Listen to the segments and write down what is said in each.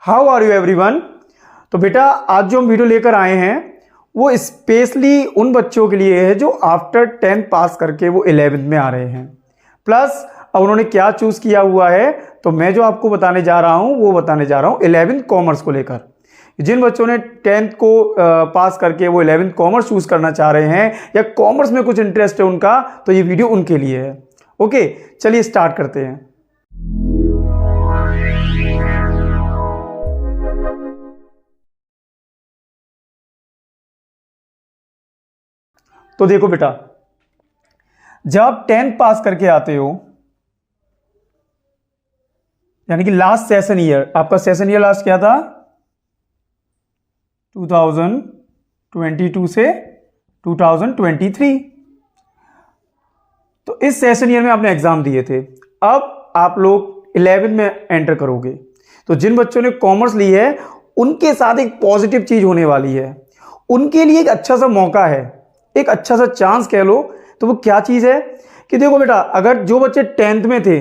How are you everyone. तो बेटा आज जो हम वीडियो लेकर आए हैं वो स्पेशली उन बच्चों के लिए है जो आफ्टर 10th पास करके वो 11th में आ रहे हैं। प्लस अब उन्होंने क्या चूज किया हुआ है तो मैं जो आपको बताने जा रहा हूं वो बताने जा रहा हूं 11th कॉमर्स को लेकर। जिन बच्चों ने 10th को पास करके वो 11th कॉमर्स चूज करना चाह रहे हैं या कॉमर्स में कुछ इंटरेस्ट है उनका, तो ये वीडियो उनके लिए है। ओके, चलिए स्टार्ट करते हैं। तो देखो बेटा, जब आप 10th पास करके आते हो यानी कि लास्ट सेशन ईयर, आपका सेशन ईयर लास्ट क्या था 2022 से 2023। तो इस सेशन ईयर में आपने एग्जाम दिए थे। अब आप लोग 11th में एंटर करोगे। तो जिन बच्चों ने कॉमर्स ली है उनके साथ एक पॉजिटिव चीज होने वाली है, उनके लिए एक अच्छा सा मौका है, एक अच्छा सा चांस कह लो। तो वो क्या चीज है कि देखो बेटा, अगर जो बच्चे 10th में थे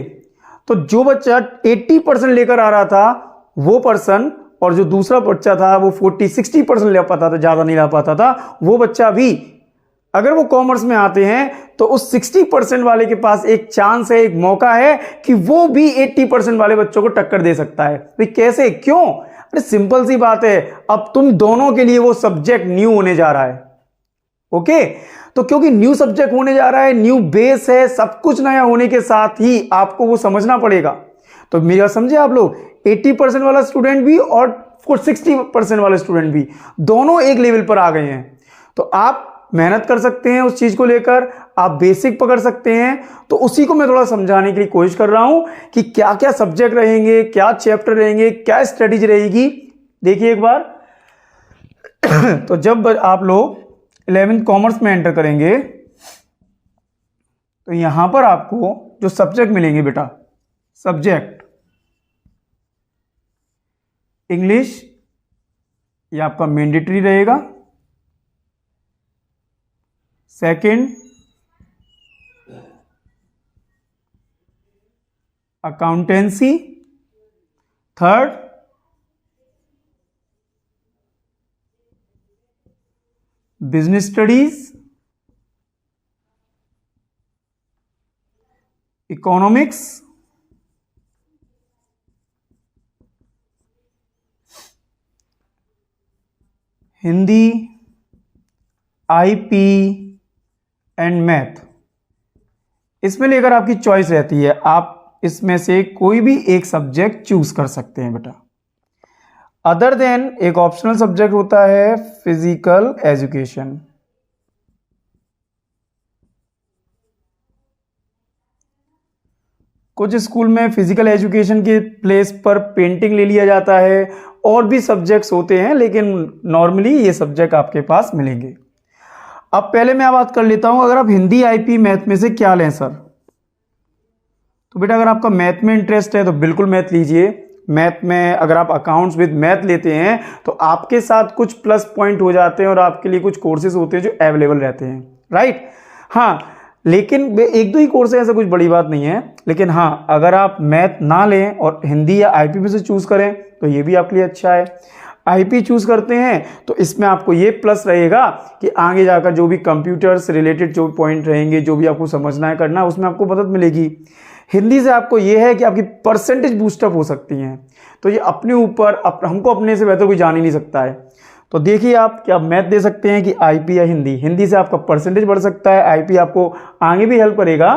तो जो बच्चा 80% लेकर आ रहा था वो पर्सन, और जो दूसरा बच्चा था वो 40-60% ले पाता था, ज्यादा नहीं ला पाता था, वो बच्चा भी अगर वो कॉमर्स में आते हैं तो उस 60% वाले के पास एक चांस है, एक मौका है कि वो भी 80% वाले बच्चों को टक्कर दे सकता है। तो कैसे, क्यों? अरे सिंपल सी बात है, अब तुम दोनों के लिए वो सब्जेक्ट न्यू होने जा रहा है। ओके, तो क्योंकि न्यू सब्जेक्ट होने जा रहा है, न्यू बेस है, सब कुछ नया होने के साथ ही आपको वो समझना पड़ेगा। तो मेरा समझे आप लोग, 80% वाला स्टूडेंट भी और 60% वाला स्टूडेंट भी दोनों एक लेवल पर आ गए हैं। तो आप मेहनत कर सकते हैं उस चीज को लेकर, आप बेसिक पकड़ सकते हैं। तो उसी को मैं थोड़ा समझाने के लिए कोशिश कर रहा हूं कि क्या क्या सब्जेक्ट रहेंगे, क्या चैप्टर रहेंगे, क्या स्ट्रेटेजी रहेगी। देखिए एक बार तो जब आप लोग 11th कॉमर्स में एंटर करेंगे तो यहां पर आपको जो सब्जेक्ट मिलेंगे बेटा, सब्जेक्ट इंग्लिश, ये आपका मैंडेटरी रहेगा। Second accountancy, third business studies, economics, Hindi, IP and math. इसमें लेकर आपकी चॉइस रहती है, आप इसमें से कोई भी एक सब्जेक्ट चूज कर सकते हैं बेटा। अदर देन एक ऑप्शनल सब्जेक्ट होता है फिजिकल एजुकेशन। कुछ स्कूल में फिजिकल एजुकेशन के प्लेस पर पेंटिंग ले लिया जाता है, और भी सब्जेक्ट्स होते हैं, लेकिन नॉर्मली ये सब्जेक्ट आपके पास मिलेंगे। अब पहले मैं बात कर लेता हूं, अगर आप हिंदी, आईपी, मैथ में से क्या लें सर? तो बेटा अगर आपका मैथ में इंटरेस्ट है तो बिल्कुल मैथ लीजिए। मैथ में अगर आप अकाउंट्स विद मैथ लेते हैं तो आपके साथ कुछ प्लस पॉइंट हो जाते हैं और आपके लिए कुछ कोर्सेज होते हैं जो अवेलेबल रहते हैं, राइट? हाँ, लेकिन एक दो ही कोर्स है, ऐसा कुछ बड़ी बात नहीं है। लेकिन हाँ, अगर आप मैथ ना लें और हिंदी या आईपी में से चूज करें तो ये भी आपके लिए अच्छा है। आईपी चूज करते हैं तो इसमें आपको ये प्लस रहेगा कि आगे जाकर जो भी कंप्यूटर से रिलेटेड जो पॉइंट रहेंगे, जो भी आपको समझना है, करना है, उसमें आपको मदद मिलेगी। हिंदी से आपको ये है कि आपकी परसेंटेज बूस्टअप हो सकती हैं। तो ये अपने ऊपर, हमको अपने से बेहतर कोई जान ही नहीं सकता है। तो देखिए आप क्या मैथ दे सकते हैं कि आईपी या हिंदी। हिंदी से आपका परसेंटेज बढ़ सकता है, आईपी आपको आगे भी हेल्प करेगा,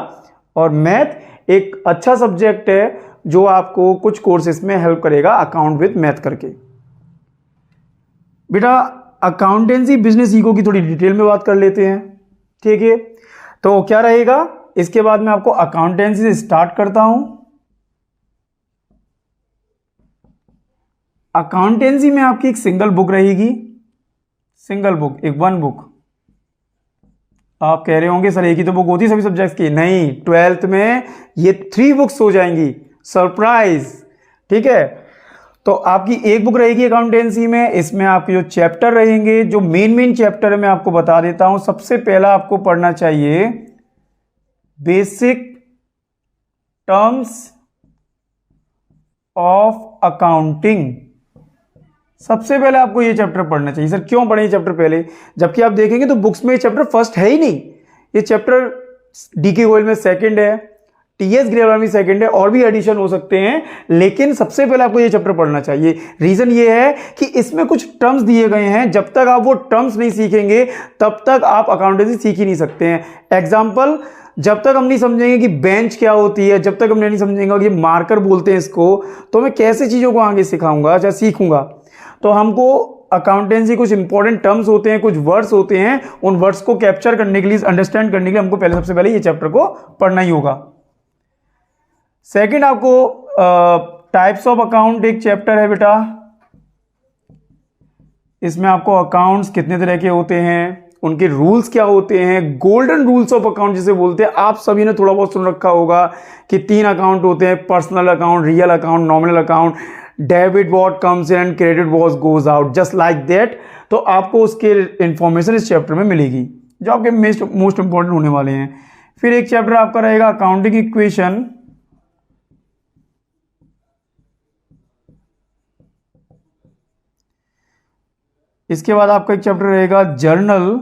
और मैथ एक अच्छा सब्जेक्ट है जो आपको कुछ कोर्सेज में हेल्प करेगा अकाउंट विद मैथ करके। बेटा अकाउंटेंसी बिजनेस इको की थोड़ी डिटेल में बात कर लेते हैं, ठीक है? तो क्या रहेगा, इसके बाद मैं आपको अकाउंटेंसी से स्टार्ट करता हूं। अकाउंटेंसी में आपकी एक सिंगल बुक रहेगी, सिंगल बुक, एक वन बुक। आप कह रहे होंगे सर एक ही तो बुक होती है सभी सब्जेक्ट्स की। नहीं, 12th में ये 3 बुक्स हो जाएंगी, सरप्राइज, ठीक है? तो आपकी एक बुक रहेगी अकाउंटेंसी में। इसमें आपके जो चैप्टर रहेंगे, जो मेन चैप्टर है मैं आपको बता देता हूं। सबसे पहला आपको पढ़ना चाहिए बेसिक टर्म्स ऑफ अकाउंटिंग। सबसे पहले आपको ये चैप्टर पढ़ना चाहिए। सर क्यों पढ़े ये चैप्टर पहले, जबकि आप देखेंगे तो बुक्स में ये चैप्टर फर्स्ट है ही नहीं। ये चैप्टर डीके गोयल में सेकंड है, टीएस ग्रेवाल में सेकंड है, और भी एडिशन हो सकते हैं, लेकिन सबसे पहले आपको ये चैप्टर पढ़ना चाहिए। रीजन ये है कि इसमें कुछ टर्म्स दिए गए हैं, जब तक आप वो टर्म्स नहीं सीखेंगे तब तक आप अकाउंटेंसी सीख ही नहीं सकते हैं। एग्जाम्पल, जब तक हम नहीं समझेंगे कि बेंच क्या होती है, जब तक हम नहीं समझेंगे कि मार्कर बोलते हैं इसको, तो मैं कैसे चीजों को आगे सिखाऊंगा या सीखूंगा। तो हमको अकाउंटेंसी कुछ इंपॉर्टेंट टर्म्स होते हैं, कुछ वर्ड्स होते हैं, उन वर्ड्स को कैप्चर करने के लिए, अंडरस्टैंड करने के लिए हमको पहले सबसे पहले ये चैप्टर को पढ़ना ही होगा। सेकंड, आपको टाइप्स ऑफ अकाउंट एक चैप्टर है बेटा। इसमें आपको अकाउंट्स कितने तरह के होते हैं, उनके रूल्स क्या होते हैं, गोल्डन रूल्स ऑफ अकाउंट जिसे बोलते हैं। आप सभी ने थोड़ा बहुत सुन रखा होगा कि 3 अकाउंट होते हैं, personal account, real account, nominal account. Debit what comes in and credit what goes out, just like that. तो आपको उसके इंफॉर्मेशन इस चैप्टर में मिलेगी, जो आपके मोस्ट इंपॉर्टेंट होने वाले हैं। फिर एक चैप्टर आपका रहेगा अकाउंटिंग इक्वेशन। इसके बाद आपका एक चैप्टर रहेगा जर्नल।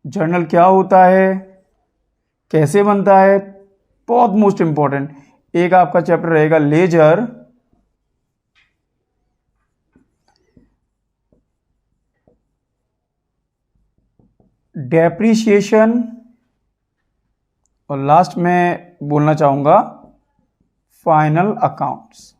जर्नल क्या होता है, कैसे बनता है, बहुत मोस्ट इंपॉर्टेंट। एक आपका चैप्टर रहेगा लेजर। डेप्रिसिएशन, और लास्ट में बोलना चाहूंगा फाइनल अकाउंट्स।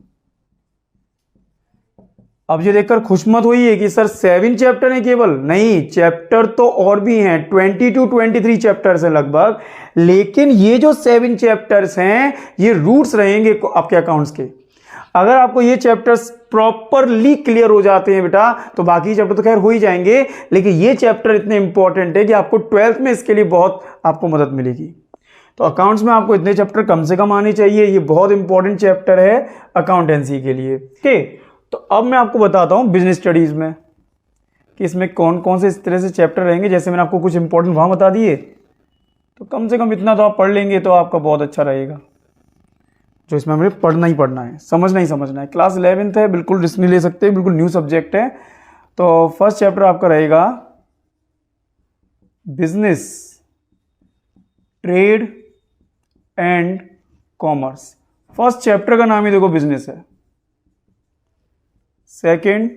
अब ये देखकर खुश मत होइए कि सर 7 चैप्टर है केवल, नहीं, चैप्टर तो और भी हैं, 20 to 23 चैप्टर्स हैं लगभग। लेकिन ये जो 7 चैप्टर्स हैं ये रूट्स रहेंगे आपके अकाउंट्स के। अगर आपको ये चैप्टर्स प्रॉपरली क्लियर हो जाते हैं बेटा, तो बाकी चैप्टर तो खैर हो ही जाएंगे, लेकिन ये चैप्टर इतने इंपॉर्टेंट है कि आपको 12th में इसके लिए बहुत आपको मदद मिलेगी। तो अकाउंट्स में आपको इतने चैप्टर कम से कम आने चाहिए, ये बहुत इंपॉर्टेंट चैप्टर है अकाउंटेंसी के लिए। ठीक, तो अब मैं आपको बताता हूं बिजनेस स्टडीज में कि इसमें कौन कौन से इस तरह से चैप्टर रहेंगे। जैसे मैंने आपको कुछ इंपॉर्टेंट वहां बता दिए, तो कम से कम इतना तो आप पढ़ लेंगे तो आपका बहुत अच्छा रहेगा। जो इसमें हमें पढ़ना ही पढ़ना है, समझना ही समझना है। क्लास 11th है, बिल्कुल रिस्क नहीं ले सकते, बिल्कुल न्यू सब्जेक्ट है। तो फर्स्ट चैप्टर आपका रहेगा business, trade and commerce. First chapter का नाम ही देखो बिजनेस है। Second,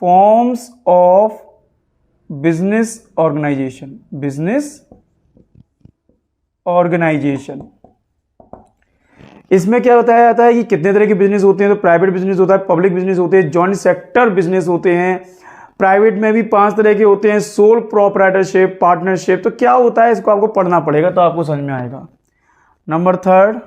forms of business organisation. Business organisation, इसमें क्या बताया जाता है कि कितने तरह के बिजनेस होते हैं। तो प्राइवेट बिजनेस होता है, पब्लिक बिजनेस होते हैं, जॉइंट सेक्टर बिजनेस होते हैं। प्राइवेट में भी 5 तरह के होते हैं, सोल प्रोप्राइटरशिप, पार्टनरशिप। तो क्या होता है इसको आपको पढ़ना पड़ेगा तो आपको समझ में आएगा। Number 3,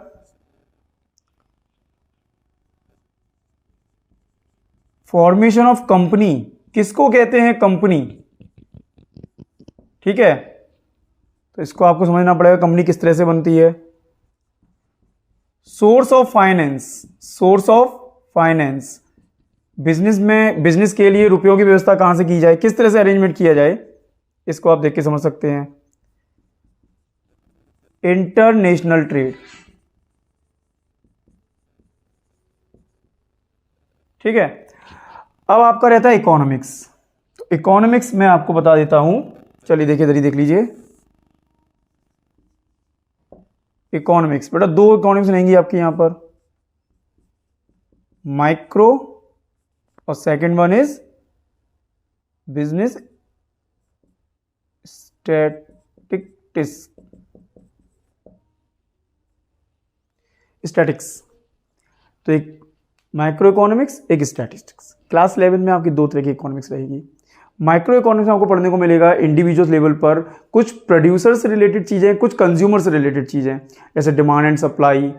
formation of company. किसको कहते हैं कंपनी, ठीक है, तो इसको आपको समझना पड़ेगा कंपनी किस तरह से बनती है। Source of finance, source of finance, business में, बिजनेस के लिए रुपयों की व्यवस्था कहां से की जाए, किस तरह से अरेंजमेंट किया जाए, इसको आप देख के समझ सकते हैं। इंटरनेशनल ट्रेड, ठीक है। अब आपका रहता है इकोनॉमिक्स। तो इकोनॉमिक्स में आपको बता देता हूं, चलिए देखिए, इधर ही देख लीजिए। इकोनॉमिक्स बेटा 2 इकोनॉमिक्स रहेंगी आपकी यहां पर, माइक्रो और second one is business statics. तो एक माइक्रो इकोनॉमिक्स, एक स्टैटिस्टिक्स। क्लास 11 में आपकी 2 तरह की इकोनॉमिक्स रहेगी। माइक्रो इकोनॉमिक्स में आपको पढ़ने को मिलेगा इंडिविजुअल लेवल पर कुछ प्रोड्यूसर से रिलेटेड चीजें, कुछ कंज्यूमर से रिलेटेड चीजें, जैसे demand and supply,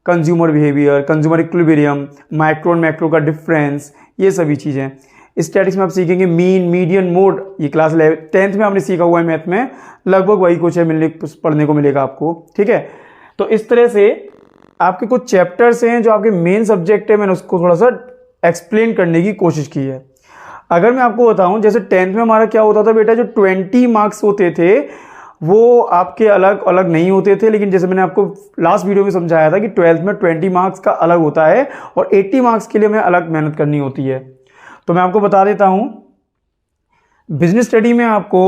consumer behaviour, consumer equilibrium, micro and macro का डिफरेंस, ये सभी चीजें। स्टैटिक्स में आप सीखेंगे मीन, मीडियन, मोड। ये क्लास 10th में आपने सीखा हुआ है, मैथ में लगभग वही कुछ है, पढ़ने को मिलेगा आपको, ठीक है। तो इस तरह से आपके कुछ चैप्टर्स हैं जो आपके मेन सब्जेक्ट है, मैंने उसको थोड़ा सा एक्सप्लेन करने की कोशिश की है। अगर मैं आपको बताऊं, जैसे 10th में हमारा क्या होता था बेटा, जो 20 मार्क्स होते थे वो आपके अलग अलग नहीं होते थे, लेकिन जैसे मैंने आपको लास्ट वीडियो में समझाया था कि 12th में 20 मार्क्स का अलग होता है और 80 मार्क्स के लिए हमें अलग मेहनत करनी होती है। तो मैं आपको बता देता हूं, बिजनेस स्टडी में आपको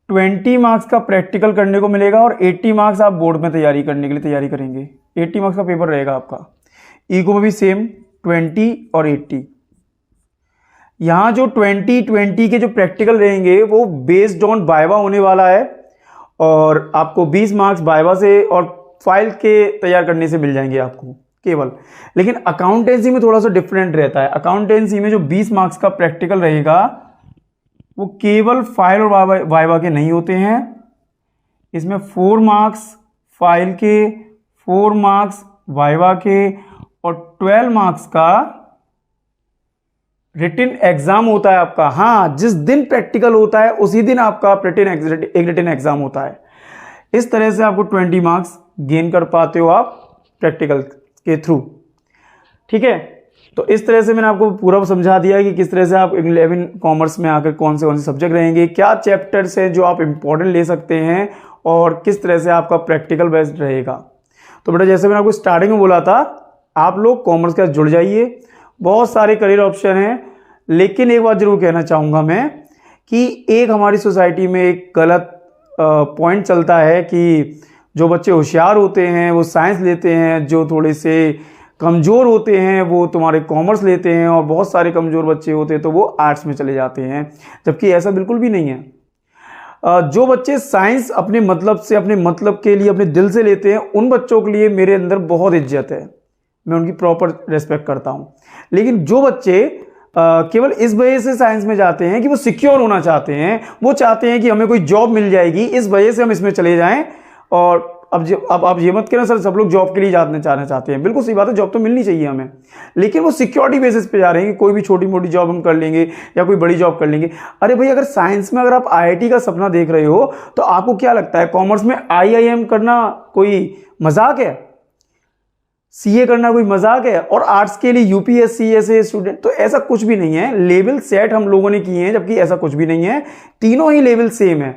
20 मार्क्स का प्रैक्टिकल करने को मिलेगा और 80 मार्क्स आप बोर्ड में तैयारी करने के लिए तैयारी करेंगे। 80 मार्क्स का पेपर रहेगा आपका। इको में भी सेम 20 और 80। यहाँ जो 20 के जो प्रैक्टिकल रहेंगे वो बेस्ड ऑन वाइवा होने वाला है और आपको 20 मार्क्स वाइवा से और फाइल के तैयार करने से मिल जाएंगे आपको केवल। लेकिन अकाउंटेंसी में थोड़ा सा डिफरेंट रहता है। अकाउंटेंसी में जो 20 मार्क्स का प्रैक्टिकल रहेगा वो केवल फाइल और वाइवा के नहीं होते हैं। इसमें 4 मार्क्स फाइल के, 4 मार्क्स वाइवा के और 12 मार्क्स का रिटन एग्जाम होता है आपका। हाँ, जिस दिन प्रैक्टिकल होता है उसी दिन आपका रिटन एग्जाम होता है। इस तरह से आपको 20 मार्क्स गेन कर पाते हो आप प्रैक्टिकल के थ्रू। ठीक है, तो इस तरह से मैंने आपको पूरा समझा दिया कि किस तरह से आप 11 कॉमर्स में आकर कौन से सब्जेक्ट रहेंगे, क्या चैप्टर्स हैं जो आप इंपॉर्टेंट ले सकते हैं और किस तरह से आपका प्रैक्टिकल बेस्ड रहेगा। तो बेटा जैसे मैंने आपको स्टार्टिंग में बोला था, आप लोग कॉमर्स के साथ जुड़ जाइए। बहुत सारे करियर ऑप्शन हैं, लेकिन एक बात जरूर कहना चाहूँगा मैं कि एक हमारी सोसाइटी में एक गलत पॉइंट चलता है कि जो बच्चे होशियार होते हैं वो साइंस लेते हैं, जो थोड़े से कमज़ोर होते हैं वो तुम्हारे कॉमर्स लेते हैं और बहुत सारे कमज़ोर बच्चे होते हैं तो वो आर्ट्स में चले जाते हैं, जबकि ऐसा बिल्कुल भी नहीं है। जो बच्चे साइंस अपने मतलब से, अपने मतलब के लिए, अपने दिल से लेते हैं, उन बच्चों के लिए मेरे अंदर बहुत इज्जत है, मैं उनकी प्रॉपर रेस्पेक्ट करता हूँ। लेकिन जो बच्चे केवल इस वजह से साइंस में जाते हैं कि वो सिक्योर होना चाहते हैं, वो चाहते हैं कि हमें कोई जॉब मिल जाएगी, इस वजह से हम इसमें चले जाएं। और अब आप ये मत कहना सर सब लोग जॉब के लिए जाना चाहते हैं, बिल्कुल सही बात है, जॉब तो मिलनी चाहिए हमें, लेकिन वो सिक्योरिटी बेसिस पे जा रहे हैं कि कोई भी छोटी मोटी जॉब हम कर लेंगे या कोई बड़ी जॉब कर लेंगे। अरे भाई, अगर साइंस में अगर आप IIT का सपना देख रहे हो तो आपको क्या लगता है कॉमर्स में IIM करना कोई मजाक है? CA करना कोई मजाक है? और आर्ट्स के लिए UPSC ऐसे स्टूडेंट, तो ऐसा कुछ भी नहीं है। लेवल सेट हम लोगों ने किए हैं, जबकि ऐसा कुछ भी नहीं है, तीनों ही लेवल सेम है।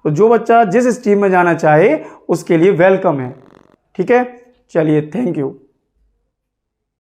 तो जो बच्चा जिस स्ट्रीम में जाना चाहे उसके लिए वेलकम है। ठीक है, चलिए, थैंक यू।